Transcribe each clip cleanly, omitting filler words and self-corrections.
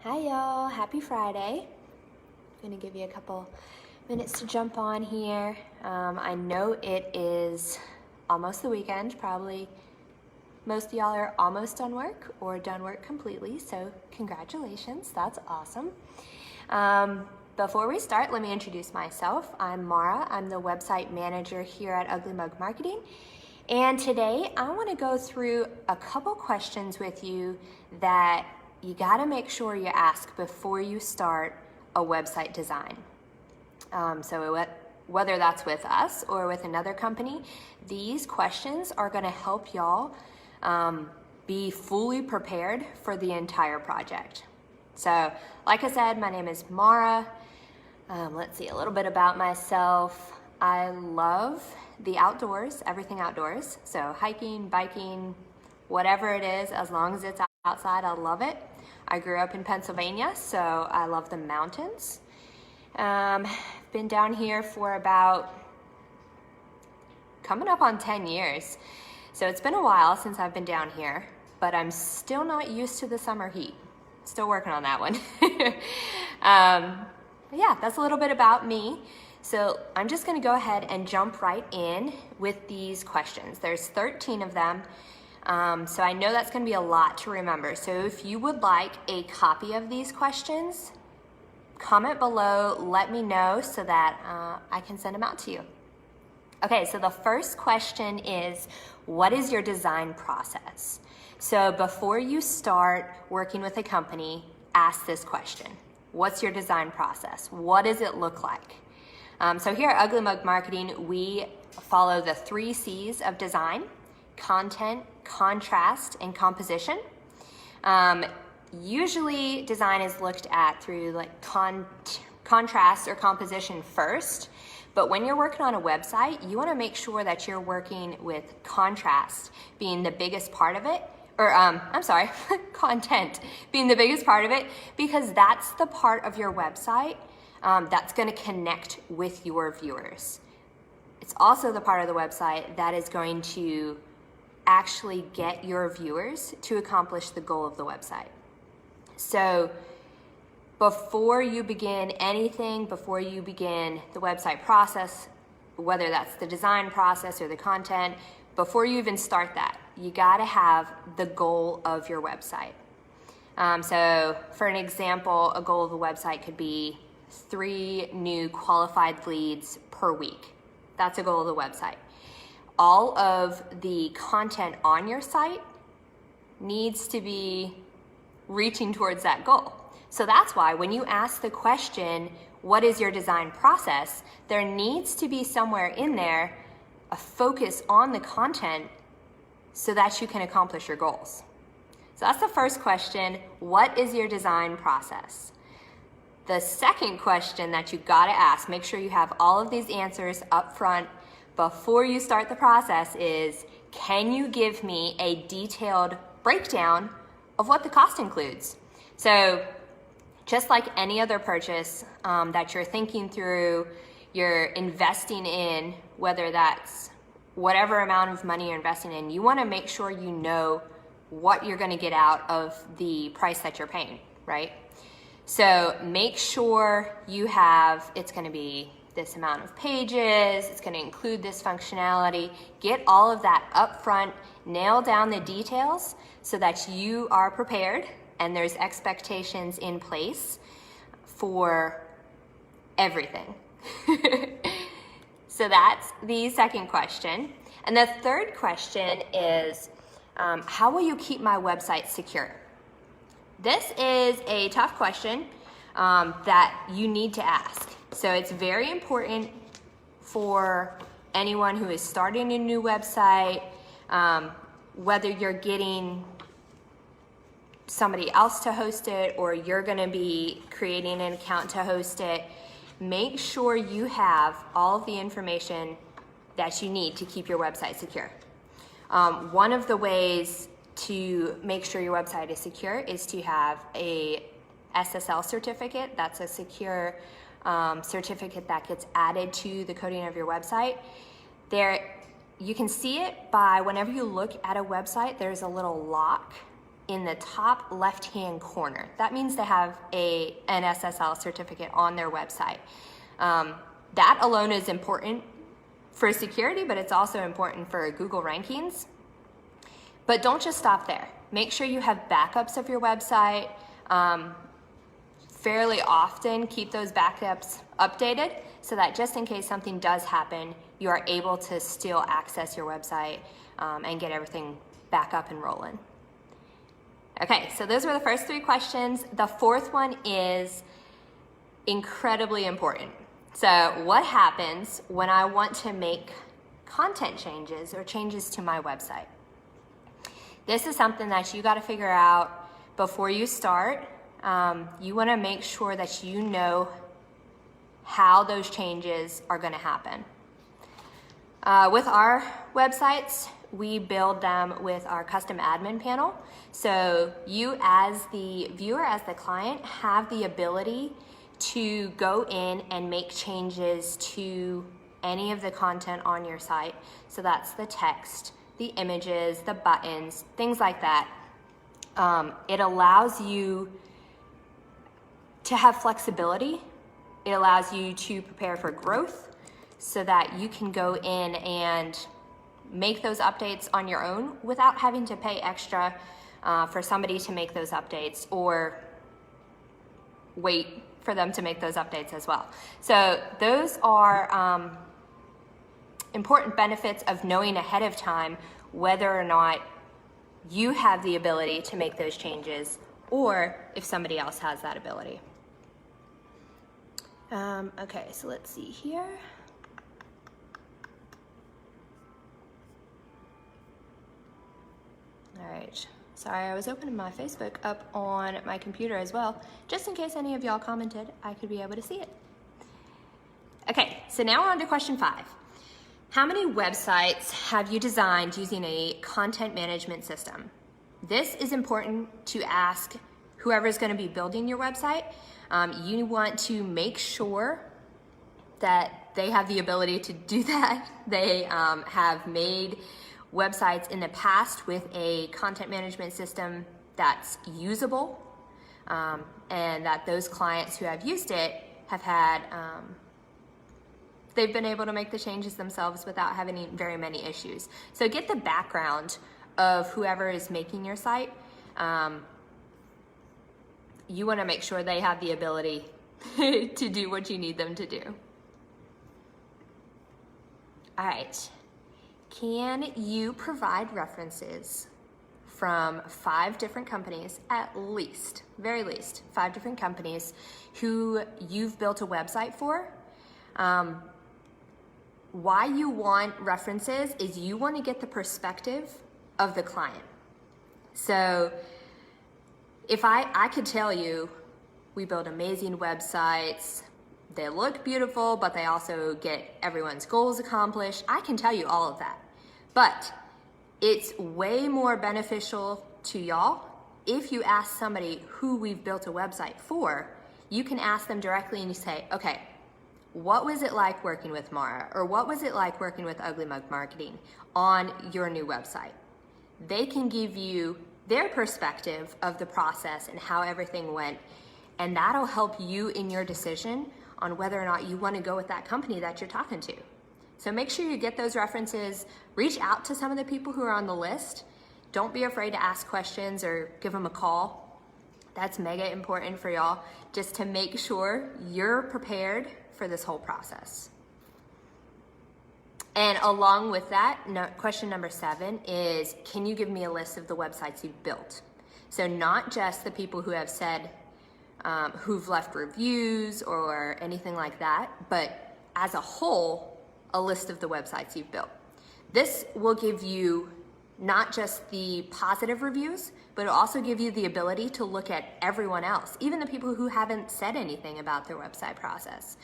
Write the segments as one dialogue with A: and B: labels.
A: Hi y'all, happy Friday. I'm gonna give you a couple minutes to jump on here. I know it is almost the weekend. Probably most of y'all are almost done work or done work completely, so congratulations, that's awesome. Before we start, let me introduce myself. I'm Maura, I'm the website manager here at Ugly Mug Marketing. And today I wanna go through a couple questions with you that you gotta make sure you ask before you start a website design. So whether that's with us or with another company, these questions are gonna help y'all be fully prepared for the entire project. So, like I said, my name is Maura. Let's see, a little bit about myself. I love the outdoors, everything outdoors. So hiking, biking, whatever it is, as long as it's outside, I love it. I grew up in Pennsylvania, so I love the mountains. Been down here for about coming up on 10 years. So it's been a while since I've been down here, but I'm still not used to the summer heat. Still working on that one. Yeah, that's a little bit about me. So I'm just gonna go ahead and jump right in with these questions. There's 13 of them. So I know that's gonna be a lot to remember. So if you would like a copy of these questions, comment below, let me know so that I can send them out to you. Okay, so the first question is, what is your design process? So before you start working with a company, ask this question. What's your design process? What does it look like? So here at Ugly Mug Marketing, we follow the 3 C's of design: content, contrast, and composition. Usually design is looked at through like contrast or composition first, but when you're working on a website, you wanna make sure that you're working with contrast being the biggest part of it, or content being the biggest part of it, because that's the part of your website that's gonna connect with your viewers. It's also the part of the website that is going to actually get your viewers to accomplish the goal of the website. So before you begin anything, before you begin the website process, whether that's the design process or the content, before you even start that, you gotta have the goal of your website. So for an example, a goal of a website could be 3 new qualified leads per week. That's a goal of the website. All of the content on your site needs to be reaching towards that goal. So that's why when you ask the question, what is your design process, there needs to be somewhere in there a focus on the content so that you can accomplish your goals. So that's the first question, what is your design process? The second question that you gotta ask, make sure you have all of these answers up front before you start the process, is, can you give me a detailed breakdown of what the cost includes? So just like any other purchase that you're thinking through, you're investing in, whether that's whatever amount of money you're investing in, you wanna make sure you know what you're gonna get out of the price that you're paying, right? So make sure you have, it's gonna be this amount of pages, it's gonna include this functionality. Get all of that up front, nail down the details so that you are prepared and there's expectations in place for everything. So that's the second question. And the third question is, how will you keep my website secure? This is a tough question that you need to ask. So it's very important for anyone who is starting a new website, whether you're getting somebody else to host it or you're gonna be creating an account to host it, make sure you have all of the information that you need to keep your website secure. One of the ways to make sure your website is secure is to have a Ssl certificate. That's a secure certificate that gets added to the coding of your website. There, you can see it by whenever you look at a website, there's a little lock in the top left-hand corner. That means they have an Ssl certificate on their website. That alone is important for security, but it's also important for Google rankings. But don't just stop there. Make sure you have backups of your website. Fairly often, keep those backups updated so that just in case something does happen, you are able to still access your website and get everything back up and rolling. Okay, so those were the first 3 questions. The 4th one is incredibly important. So what happens when I want to make content changes or changes to my website? This is something that you got to figure out before you start. You want to make sure that you know how those changes are going to happen. With our websites, we build them with our custom admin panel. So you as the viewer, as the client, have the ability to go in and make changes to any of the content on your site. So that's the text, the images, the buttons, things like that. It allows you to have flexibility. It allows you to prepare for growth so that you can go in and make those updates on your own without having to pay extra for somebody to make those updates or wait for them to make those updates as well. So those are important benefits of knowing ahead of time whether or not you have the ability to make those changes or if somebody else has that ability. Okay, so let's see here. All right, sorry, I was opening my Facebook up on my computer as well, just in case any of y'all commented, I could be able to see it. Okay, so now we're on to question 5. How many websites have you designed using a content management system? This is important to ask whoever's going to be building your website. You want to make sure that they have the ability to do that. They have made websites in the past with a content management system that's usable, and that those clients who have used it have had, they've been able to make the changes themselves without having very many issues. So get the background of whoever is making your site. You want to make sure they have the ability to do what you need them to do. All right. Can you provide references from 5 different companies, at least, very least, 5 different companies who you've built a website for? Why you want references is you want to get the perspective of the client. So if I could tell you, we build amazing websites, they look beautiful, but they also get everyone's goals accomplished. I can tell you all of that. But it's way more beneficial to y'all if you ask somebody who we've built a website for. You can ask them directly and you say, okay, what was it like working with Maura? Or what was it like working with Ugly Mug Marketing on your new website? They can give you their perspective of the process and how everything went, and that'll help you in your decision on whether or not you want to go with that company that you're talking to. So make sure you get those references. Reach out to some of the people who are on the list. Don't be afraid to ask questions or give them a call. That's mega important for y'all, just to make sure you're prepared for this whole process. And along with that, question number 7 is, can you give me a list of the websites you've built? So not just the people who have said, who've left reviews or anything like that, but as a whole, a list of the websites you've built. This will give you not just the positive reviews, but it'll also give you the ability to look at everyone else, even the people who haven't said anything about their website process.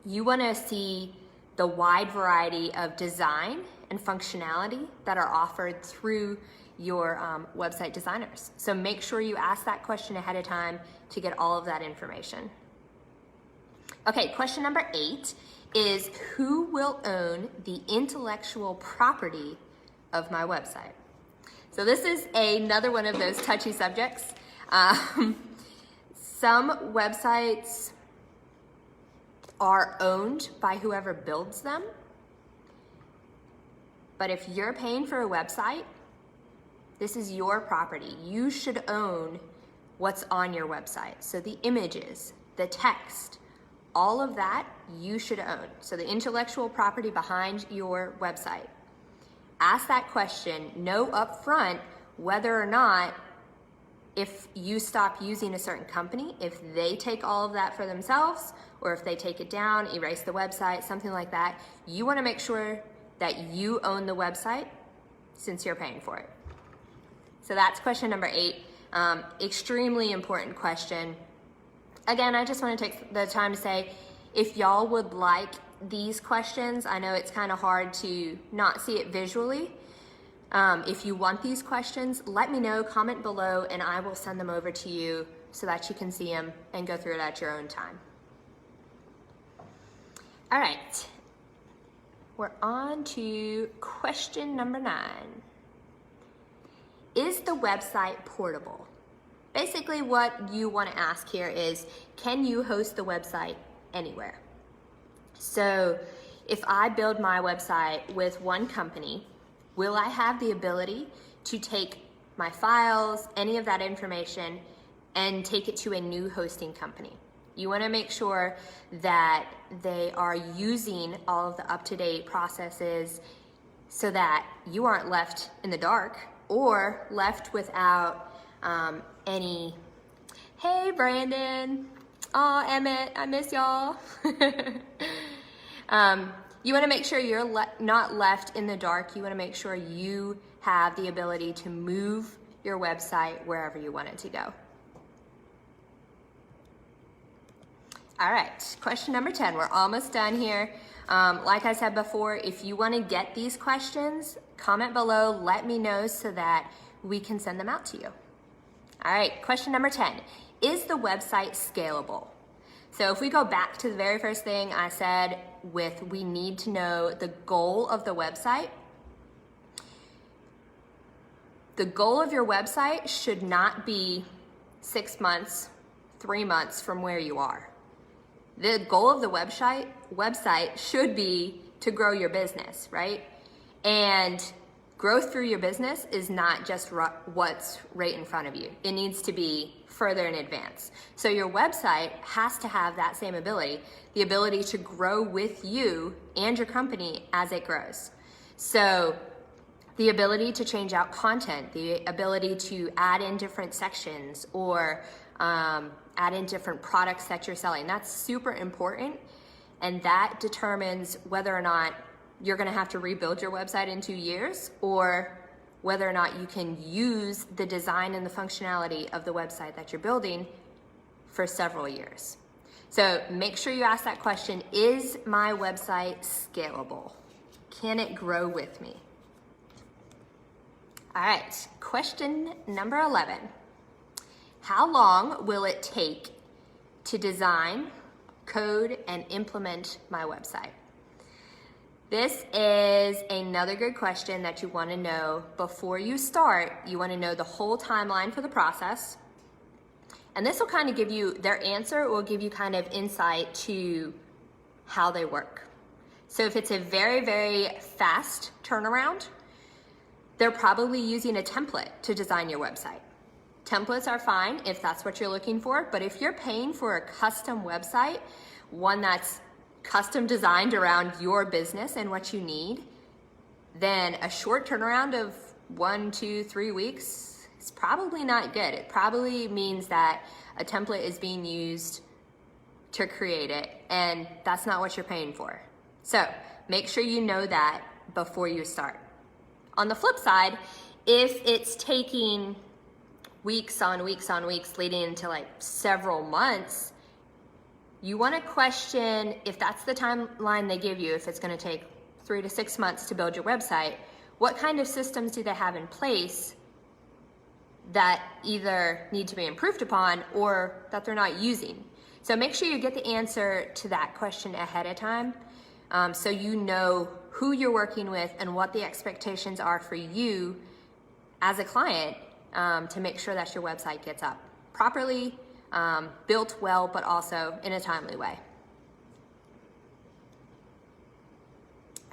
A: You want to see the wide variety of design and functionality that are offered through your website designers. So make sure you ask that question ahead of time to get all of that information. Okay, question number 8 is, who will own the intellectual property of my website? So this is another one of those touchy subjects. Some websites are owned by whoever builds them. But if you're paying for a website, this is your property. You should own what's on your website. So the images, the text, all of that you should own. So the intellectual property behind your website. Ask that question, know up front whether or not, if you stop using a certain company, if they take all of that for themselves, or if they take it down, erase the website, something like that, you wanna make sure that you own the website since you're paying for it. So that's question number 8. Extremely important question. Again, I just want to take the time to say, if y'all would like these questions, I know it's kind of hard to not see it visually. If you want these questions, let me know, comment below, and I will send them over to you so that you can see them and go through it at your own time. All right. We're on to question number 9. Is the website portable? Basically what you want to ask here is, can you host the website anywhere? So if I build my website with one company, will I have the ability to take my files, any of that information, and take it to a new hosting company? You want to make sure that they are using all of the up-to-date processes so that you aren't left in the dark or left without any, hey Brandon, oh Emmett, I miss y'all. You want to make sure you're not left in the dark. You want to make sure you have the ability to move your website wherever you want it to go. All right, question number 10. We're almost done here. Like I said before, if you want to get these questions, comment below, let me know so that we can send them out to you. All right, question number 10. Is the website scalable? So if we go back to the very first thing I said with, we need to know the goal of the website. The goal of your website should not be 6 months, 3 months from where you are. The goal of the website should be to grow your business, right? And growth through your business is not just what's right in front of you. It needs to be further in advance. So your website has to have that same ability, the ability to grow with you and your company as it grows. So the ability to change out content, the ability to add in different sections or add in different products that you're selling. That's super important, and that determines whether or not you're gonna have to rebuild your website in 2 years or whether or not you can use the design and the functionality of the website that you're building for several years. So make sure you ask that question, is my website scalable? Can it grow with me? All right, question number 11. How long will it take to design, code, and implement my website? This is another good question that you want to know before you start. You want to know the whole timeline for the process. And this will kind of give you, their answer will give you kind of insight to how they work. So if it's a very, very fast turnaround, they're probably using a template to design your website. Templates are fine if that's what you're looking for, but if you're paying for a custom website, one that's custom designed around your business and what you need, then a short turnaround of 1, 2, 3 weeks is probably not good. It probably means that a template is being used to create it, and that's not what you're paying for. So make sure you know that before you start. On the flip side, if it's taking weeks on weeks on weeks leading into like several months, you want to question if that's the timeline they give you, if it's going to take 3 to 6 months to build your website, what kind of systems do they have in place that either need to be improved upon or that they're not using? So make sure you get the answer to that question ahead of time, so you know who you're working with and what the expectations are for you as a client to make sure that your website gets up properly, built well, but also in a timely way.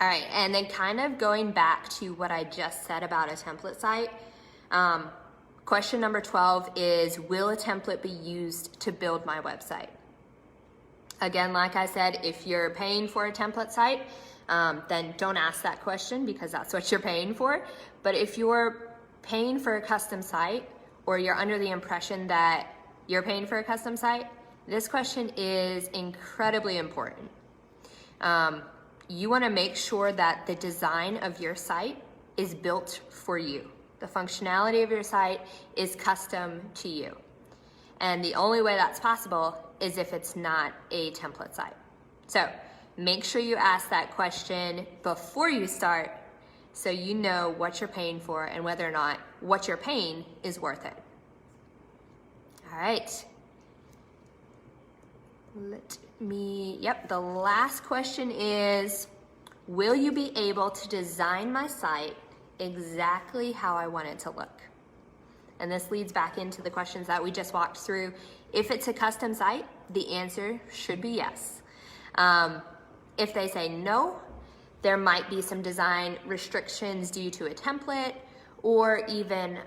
A: All right, and then kind of going back to what I just said about a template site, question number 12 is, will a template be used to build my website? Again, like I said, if you're paying for a template site, then don't ask that question because that's what you're paying for. But if you're paying for a custom site, or you're under the impression that you're paying for a custom site, this question is incredibly important. You want to make sure that the design of your site is built for you. The functionality of your site is custom to you. And the only way that's possible is if it's not a template site. So make sure you ask that question before you start so you know what you're paying for and whether or not what you're paying is worth it. All right. The last question is, will you be able to design my site exactly how I want it to look? And this leads back into the questions that we just walked through. If it's a custom site, the answer should be yes. If they say no, there might be some design restrictions due to a template, or even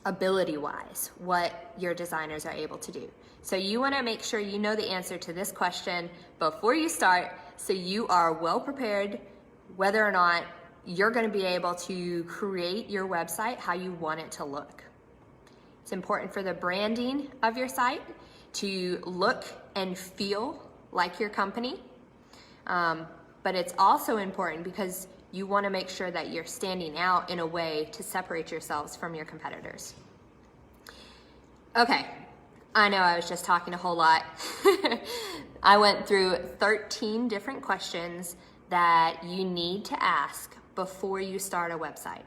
A: ability-wise, what your designers are able to do. So you want to make sure you know the answer to this question before you start, so you are well prepared whether or not you're going to be able to create your website how you want it to look. It's important for the branding of your site to look and feel like your company, but it's also important because you want to make sure that you're standing out in a way to separate yourselves from your competitors. Okay, I know I was just talking a whole lot. I went through 13 different questions that you need to ask before you start a website.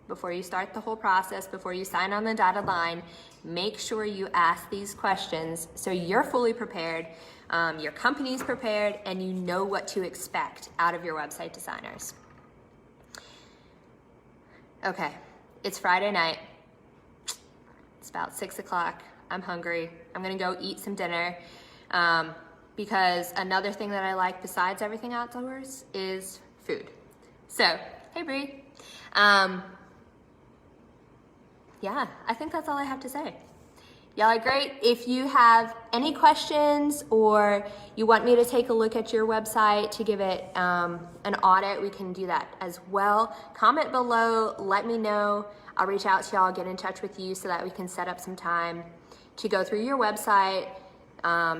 A: Before you start the whole process, before you sign on the dotted line, make sure you ask these questions so you're fully prepared, your company's prepared, and you know what to expect out of your website designers. Okay, it's Friday night. It's about 6 o'clock. I'm hungry. I'm gonna go eat some dinner because another thing that I like besides everything outdoors is food. So, hey Bree. Yeah, I think that's all I have to say. Y'all are great. If you have any questions or you want me to take a look at your website to give it an audit, we can do that as well. Comment below, let me know. I'll reach out to y'all, get in touch with you so that we can set up some time to go through your website,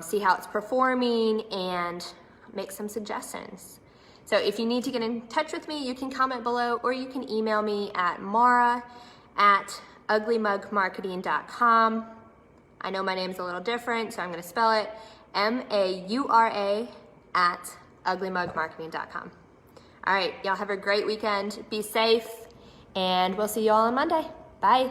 A: see how it's performing, and make some suggestions. So if you need to get in touch with me, you can comment below, or you can email me at maura@uglymugmarketing.com. I know my name's a little different, so I'm gonna spell it MAURA@uglymugmarketing.com. All right, y'all have a great weekend. Be safe, and we'll see you all on Monday. Bye.